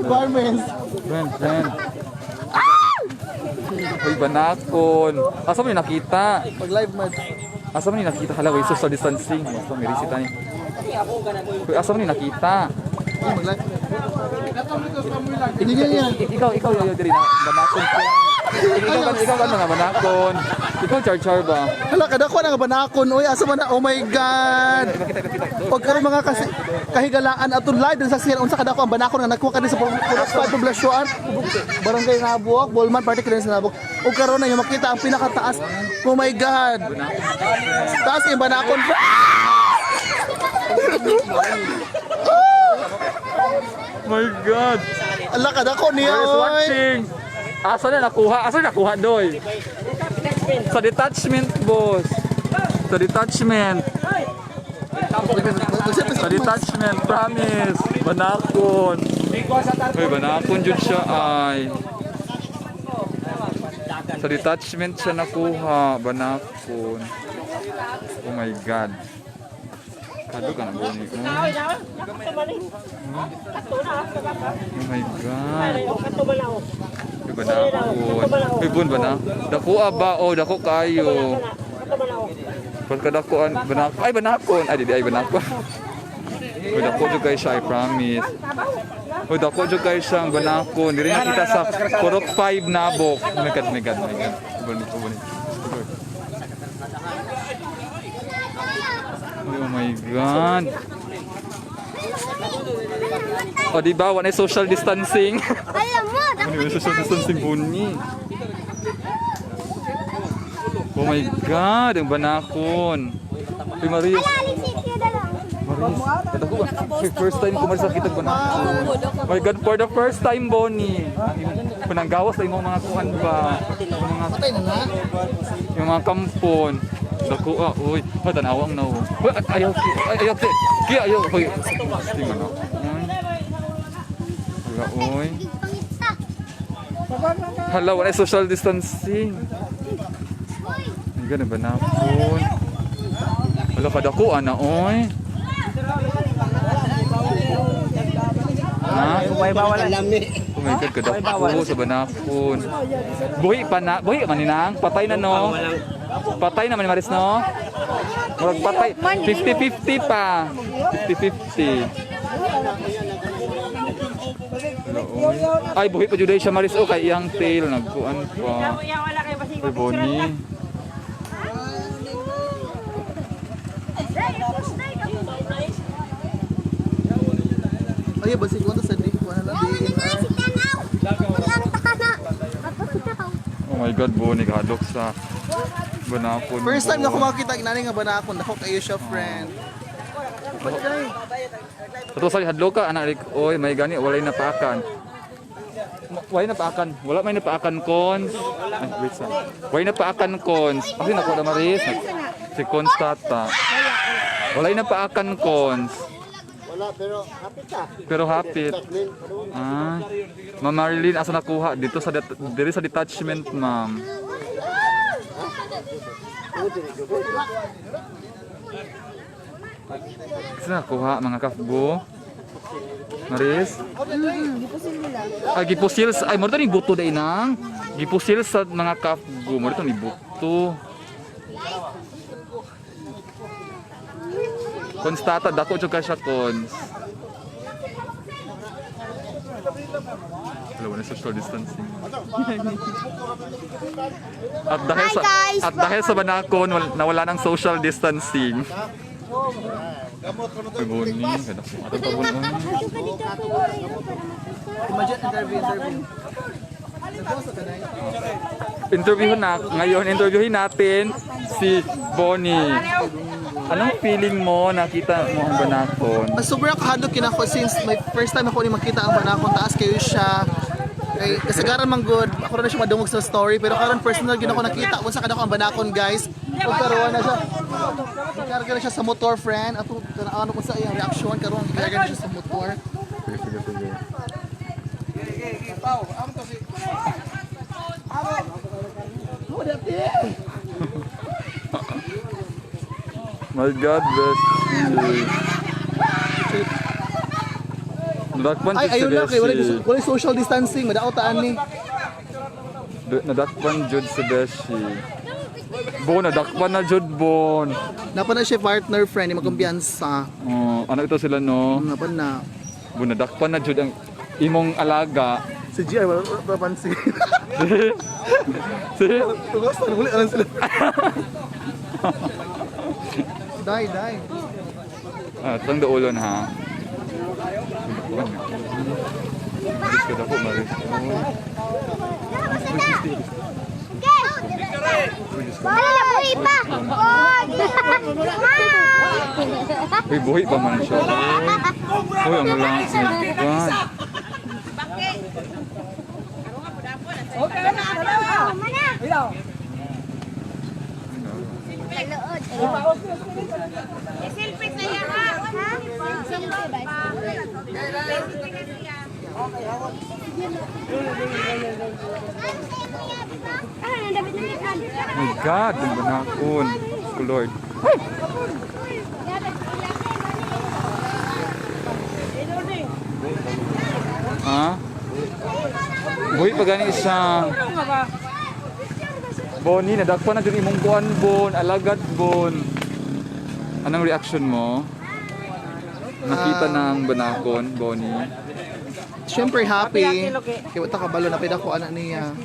Garments. Friend. Uy, banakon. Asa mo yung nakita? Pag live match. Asa mo yung nakita? Hala, way social distancing. Asa may risita ni. Uy, asa mo yung nakita? Mag live. Hindi yan. Ikaw yayo diri na banakon ko. Ikaw kan mga banakon. Ikaw char ba? Hala, kada ko nga banakon. Uy, asa man na? Oh my God. Kita. Pag karon mga kahigalaan atong live din sa siya unsa kada ko ang banakon nga nakuha ka din sa poblasyon. Barangay Nabuak, Bolman, particular sa Nabuak. Ug karon na yung makita ang pinakataas. Oh my God. Taas yung banakon. My God. Ala kada ko niya Who is oy. watching? Asa na nakuha? Asa na nakuha doy? Sa detachment, boss. Sa detachment. Sa detachment, promise. Banakon. Uy, banakon jud siya ay. Sa detachment siya nakuha. Banakon. Oh my God. Kado ka na boni ko. Oh my God. Uy, banakon. Uy, bun, dako ba? Oh, dako kayo. Pagkadakuan, banakon. Ay, banakon. Ay, ay, banakon. Uy, dako dyan kayo siya, I promise. Uy, dako dyan kayo siya, ang banakon. Hindi rin nakita sa Purok 5 Nabok. Oh my God. Buni. Oh my God. O, diba? Wala na social distancing. Alam mo, Ano yung social distancing, Buni? Oh my God, ang banakon. Uy, Maris. aling sityo na lang. Maris, katako ba? First time ko Maris nakita banakon. Oh my God, for the first time, Bonnie. Pananggawas na yung mga kuhan ba? Patay na na. Yung mga kampon. Dako uy. Tanawang na. Ayaw. Ayaw. Hoy. Tingnan mo. Wala, uy. Pangita. Hala, wala social distancing. Ang ganda ba na po? Wala ka dako, ana, oy. Ha? May bawal lami. Oh my God, kadako sa banakon. Buhi man ninang. Patay na, no? Patay naman ni Maris, no? Magpatay. 50-50 pa. 50-50. Ay, buhi pa juday siya, Maris. Oh, kay iyang tail. Nagkuan pa. Ay, Bonnie. Ay, basi ko sa di ko na lang. Oh my God, Bonnie. Kadok sa banakon. First time na ako makakita inani nga banakon. Dako kayo siya, friend. Ito sa hadlo ka, anak. Oy, may gani. Walay napaakan. Wala may napaakan cons. Ay, wait sa. Walay napaakan cons. Kasi nakuha na Maris. Si Cons tata. Walay napaakan cons. Wala, pero hapit ka. Pero hapit. Ah. Ma'am Marilyn, asa nakuha? Dito sa diri sa detachment, ma'am. Kasi nakuha, mga kafgo. Maris? Ay, gipusil sa... Ay, mo ito ni buto dahil nang. Gipusil sa mga kafgo. Mo ito ni buto. Konstata, dako juga siya, Cons. Wala na social distancing. At dahil sa banakon, nawala ng social distancing. Ay, Bonnie. Ganda ko. Atong pa, Bonnie. Imagine interview. Interviewin natin si Bonnie. Anong feeling mo nakita mo ang banakon? Sobrang kahadlok kinako since my first time ako ni makita ang banakon. Taas kayo siya. Kay kasagaran man good. Ako na siya madungog sa story pero karon personal gid ako nakita unsa kada ko ang banakon, guys. Ug karon na siya. Karga na siya sa motor, friend. Ato ano ko sa iyang reaction karon karga na siya sa motor. Sige. My God bless you. Nadakpan Ay, jud si ayun na kay Beshi. wala social distancing, madaotaan ni. Nadakpan jud si Beshi. Bon, nadakpan na jud Bon. Napa na siya partner friend, ni magkumpiyansa. Oh, ano ito sila no? Napa na. Bon, nadakpan na jud ang imong alaga. Si G ay wala papansin. Si Tugos na huli alam sila. Dai. tang daulon ha. Maris ka dako, Maris. Wala buhi pa. Uy, buhi pa man siya. Uy, ang lang. God. Selfie saya ha. Selfie ba? Oh my God, ang banakon. Ko Lord. Ha? Buhi pa gani siya. Bonnie, nadakpan na dyan imong kuan, Bon. Alagad, Bon. Anong reaction mo? Nakita na ang banakon, Bonnie. Siyempre happy. Kaya wata kabalo na pida ko anak niya.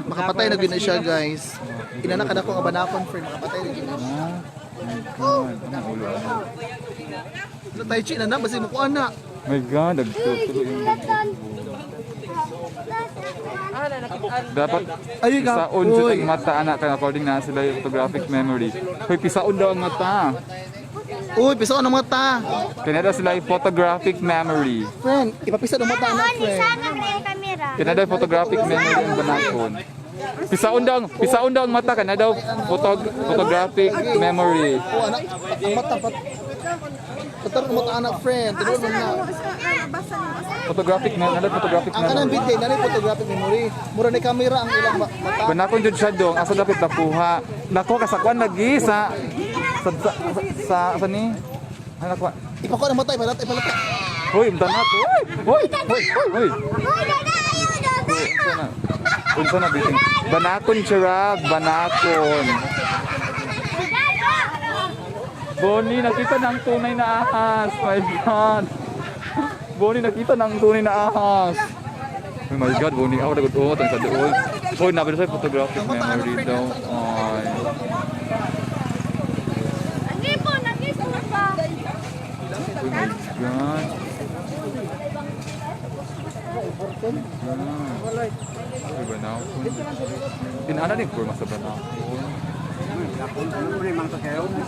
Makapatay na gina siya, guys. Inanak ka na ko nga banakon friend, makapatay na gina siya. God, anong ulo? Ano tayo chi na basi mo ko anak. My God, nagtutulo yung dapat Ay, ka. pisaon dyan ang mata, anak, kaya according na sila yung photographic memory. Hoy, pisaon daw ang mata. Uy, piso ang mata. Kaya daw sila yung photographic memory. Friend, ipapisa ng mata anak, friend. Sana yung kamera. Kaya daw yung photographic memory ang banakon. Pisaon daw ang mata, kaya daw photographic memory. Oh, anak, ang mata pat. Tatar ng mata anak, friend. Tinuro mo na. Photographic memory. Ang kanang video, nanay photographic memory. Mura ni kamera ang ilang mata. Banakon dyan siya dong, asa dapat nakuha. Nako, kasakwan lagi sa ni? Ano nakuha? Ipakuha ng mata, ipalata. Hoy, imta na to. Hoy. Uy, dada, ayaw, dada. Unsa na biting? Banakon siya, banakon. Bonnie, nakita na ang tunay na ahas. My God. Bonnie, nakita na ang tunay na ahas. Oh my God, Bonnie, ako nagutot ang sa doon. Hoy, nabili sa'yo photographic memory daw. Ay. Nag-ipon pa. Oh my God. Ay, banakon. Inana din kurma sa banakon.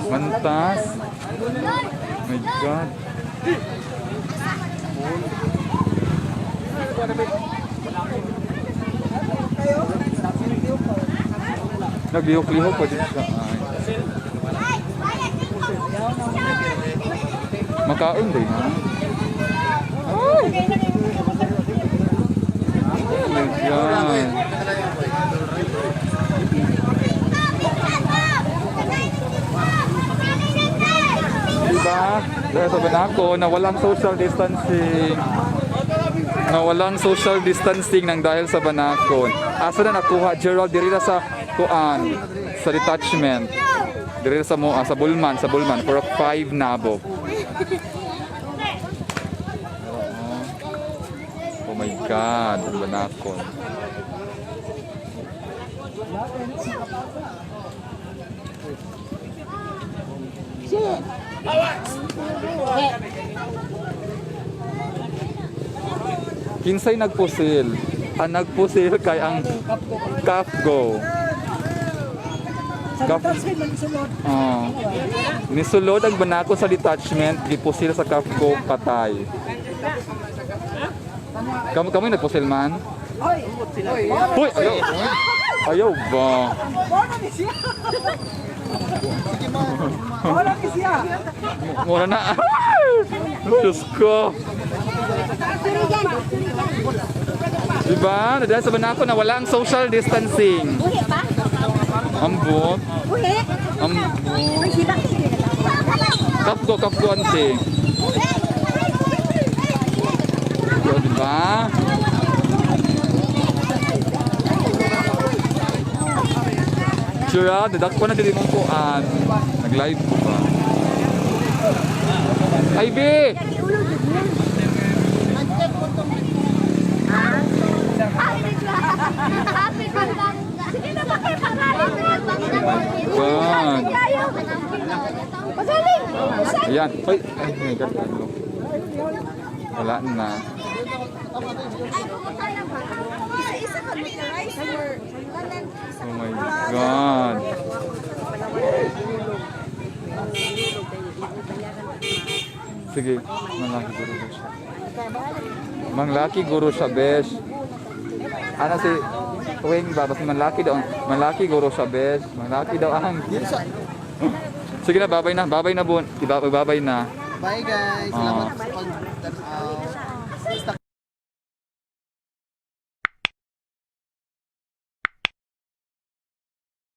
Mantas. My God. Naglihok-lihok pa din siya. Ay. Makaon din ha. Oh my God. Diba? Dahil sa banako na walang social distancing. Na walang social distancing nang dahil sa banakon. Asa na nakuha Gerald diri na sa kuan sa detachment. Diri sa mo sa Bulman for 5 nabok. Oh my God, ang banakon. Kinsay nagpusil? Ang nagpusil kay ang Kafgo. Nisulod ang banako sa detachment, gipusil sa Kafgo, patay. Kamo nagpusil man? Hoy! Ayaw ba? Mura na. Diyos ko. Diba? Dahil sa banako na wala ang social distancing. Buhi pa? Ambot. Buhi? Ambot. Kapgo ante. ba? Sure ah, dadak ko na dili mong kuan. Nag-live ko ba? Ay, B! Sige na ba kayo pangalan? Yan. Pagaling! Ayan. Ay, my God. Ano? Wala na. Isa-isa ka rice or Oh my God. Sige, manglaki guru siya. Manglaki guru siya, besh. Ano si Wing ba? Basta manlaki daw. Manlaki guru siya, besh. Manlaki daw ang. Sige na, babay na. Babay na, Bun. Babay na. Bye guys. Salamat sa pag-tanaw.